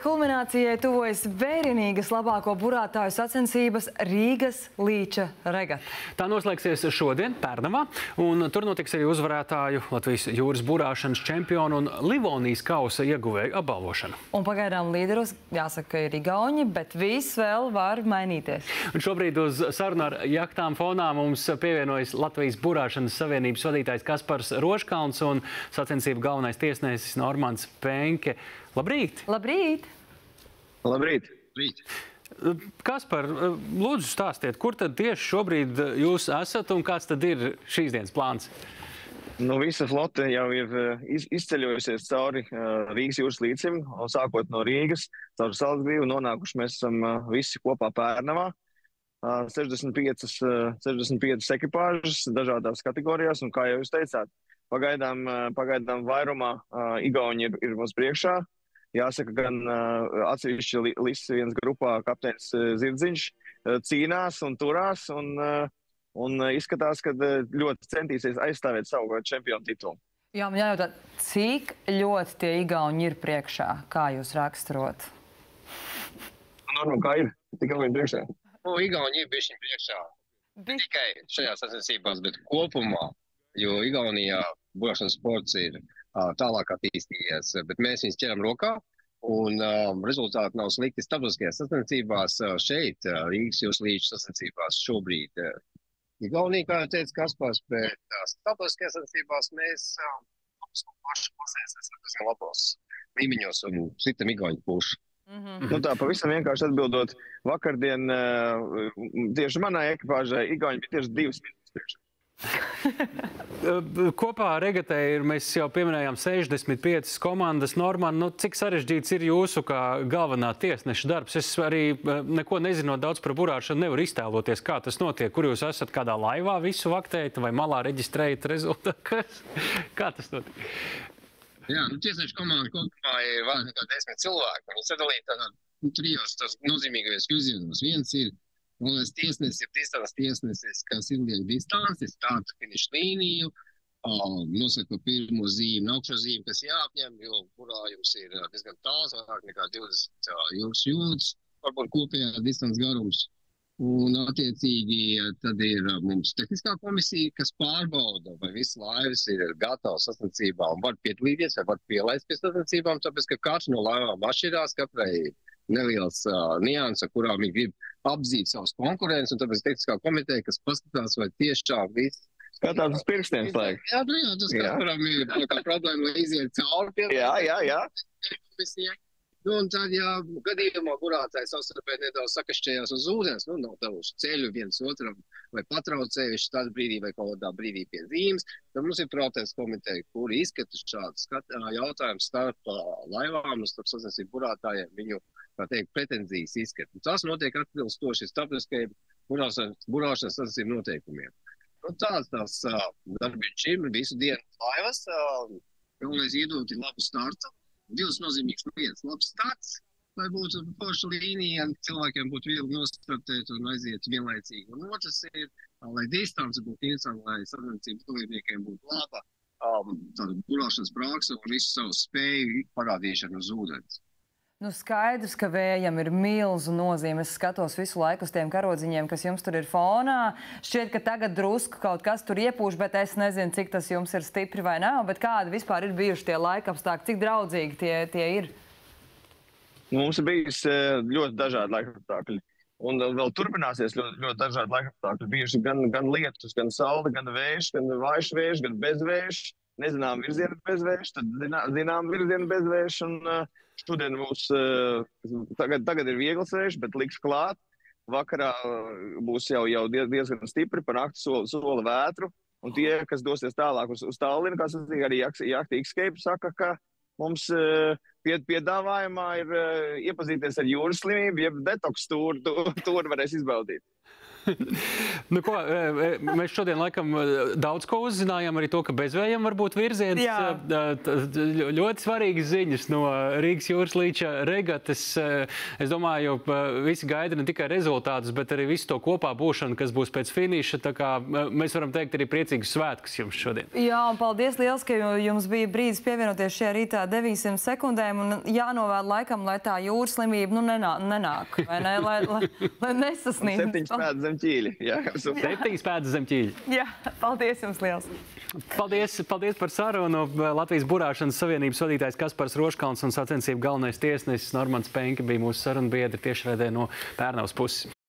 Kulminācijai tuvojas vērienīgas labāko burātāju sacensības Rīgas līča regata. Tā noslēgsies šodien, Pērnavā, un tur notiks arī uzvarētāju Latvijas jūras burāšanas čempionu un Livonijas kausa ieguvēju apbalvošana. Un pagaidām līderos, jāsaka, ir igauņi, bet viss vēl var mainīties. Un šobrīd uz sarunu ar jaktām fonā mums pievienojas Latvijas burāšanas savienības vadītājs Kaspars Rožkalns un sacensību galvenais tiesnesis Normans Penke. Labrīt! Labrīt! Labrīt! Kaspar, lūdzu stāstiet, kur tad tieši šobrīd jūs esat un kāds tad ir šīs dienas plāns? Nu, visa flote jau ir izceļojusies cauri Rīgas jūras līcim, sākot no Rīgas, caur Salzgrīvu, nonākuši mēs esam visi kopā Pērnavā. 65 ekipāžas dažādās kategorijās, un kā jau jūs teicāt, pagaidām vairumā igauņi ir mums priekšā. Jāsaka, gan atsevišķi Liss viens grupā kapteinis Zirdziņš cīnās un turās, un izskatās, ka ļoti centīsies aizstāvēt savu čempionu titulu. Jā, man jājautā, cik ļoti tie igauņi ir priekšā? Kā jūs raksturot? Norma, kā ir? Tik ilgi priekšā? Igauņi ir bišķiņ priekšā. Ne tikai šajās sacensībās, bet kopumā, jo Igaunijā burāšanas sports ir tālāk attīstījies, bet mēs viņus ķeram rokā, un rezultāti nav slikti starptautiskajās sacensībās šeit, Rīgas jūras līča sacensībās šobrīd. Igaunija, kā jau teica Kaspars, bet starptautiskajās sacensībās mēs paši klasēs esam labos līmeņos un citam igauņu pušu. Nu tā, pavisam vienkārši atbildot, vakardien tieši manai ekipāžai igauņi bija tieši 2 minūtes priekšā. Kopā regatē ir, mēs jau pieminējām 65 komandas. Norman, cik sarežģīts ir jūsu kā galvenā tiesneša darbs? Es arī neko nezinot daudz par burāšanu nevaru iztēloties, kā tas notiek. Kur jūs esat, kādā laivā visu vaktējat vai malā reģistrējat rezultātu? Kā tas notiek? Jā, tiesneša komanda kopumā ir vairāk nekā 10 cilvēki. Viņi sadalīti tādā trijos nozīmīgajos virzienos. Viens ir galvenais tiesnesis, ir distants tiesnesis, kas izliek distanci, starta finiša līniju, nosaka pirmo zīmi, augšo zīmi, kas jāapņem, jo burājums ir diezgan tāls, vairāk nekā 20 jūras jūdzes, varbūt kopējā distants garums. Un attiecīgi tad ir mums tehniskā komisija, kas pārbauda, vai visi laivas ir gatavas sacensībām un var piedalīties, vai var pielaist pie sacensībām, tāpēc, ka katrs no laivām atšķirās, katrai neliels nianses, kurā viņi grib apzīt savus konkurentus, un tāpēc tehniskā komiteja, kas paskatās, vai tiešām viss. Skatās uz pirkstiem slēgt. Jā, tas katram ir kā problēma, lai iziet cauri. Jā. Un tad, ja gadījumā burātājs savstarpēji nedaudz sakašķējās uz ūdens, nav devuši ceļu viens otram vai patraucējuši tādā brīdī vai kaut kādā brīdī pie zīmes, tad mums ir protests komiteja, kuri izskata šādus jautājumus starp laivām un starp sacensību burātājiem viņu, kā teikt, pretenzijas izskata. Tas notiek atbilstoši starptautiskajiem burāšanas sacensību noteikumiem. Tāds darbības šim visu dienu laivas, galvenais iedot ir labu startu. Divas nozīmīgas lietas. Labs starts, lai būtu forša līnija, cilvēkiem būtu viegli nostartēt un aiziet vienlaicīgi. Un otrs ir, lai distance būtu interesanti, lai sacensību dalībniekiem būtu laba, tāda burāšanas praksa un visu savu spēju parādīšanu uz ūdens. Skaidrs, ka vējam ir milzu nozīme. Es skatos visu laiku uz tiem karodziņiem, kas jums tur ir fonā. Šķiet, ka tagad drusku kaut kas tur iepūš, bet es nezinu, cik tas jums ir stipri vai nav. Bet kādi vispār ir bijuši tie laikapstākļi? Cik draudzīgi tie ir? Mums ir bijis ļoti dažādi laikapstākļi. Un vēl turpināsies ļoti dažādi laikapstākļi. Bijuši gan lietus, gan saule, gan vējš, gan vājš vējš, gan bezvējš. Nezinām virzienu bez vējš, tad zinām virzienu bez vējš. Šodien mums tagad ir viegls vējš, bet liks klāt. Vakarā būs jau diezgan stipri, pa nakti sola vētru. Un tie, kas dosies tālāk uz Tallinu, kas arī Jahta Escape saka, ka mums piedāvājumā ir iepazīties ar jūras slimību, jeb detoks tūru varēs izbaudīt. Nu, ko, mēs šodien laikam daudz ko uzzinājām, arī to, ka bezvējiem var būt virziens. Ļoti svarīgas ziņas no Rīgas jūras līča regates. Es domāju, visi gaida ne tikai rezultātus, bet arī visu to kopā būšanu, kas būs pēc finiša. Tā kā mēs varam teikt arī priecīgus svētkus jums šodien. Jā, un paldies liels, ka jums bija brīdis pievienoties šajā rītā 900 sekundēm. Un jānovēl laikam, lai tā jūras slimība nenāk, vai ne? Lai nesasniedz. 7 pēdas zem ķīļa. 7 pēdas zem ķīļa. Jā, paldies jums liels. Paldies par sarunu. Latvijas burāšanas savienības vadītājs Kaspars Roškalns un sacensību galvenais tiesnesis Normans Penke bija mūsu sarunbiedri tiešraidē no Pērnavas puses.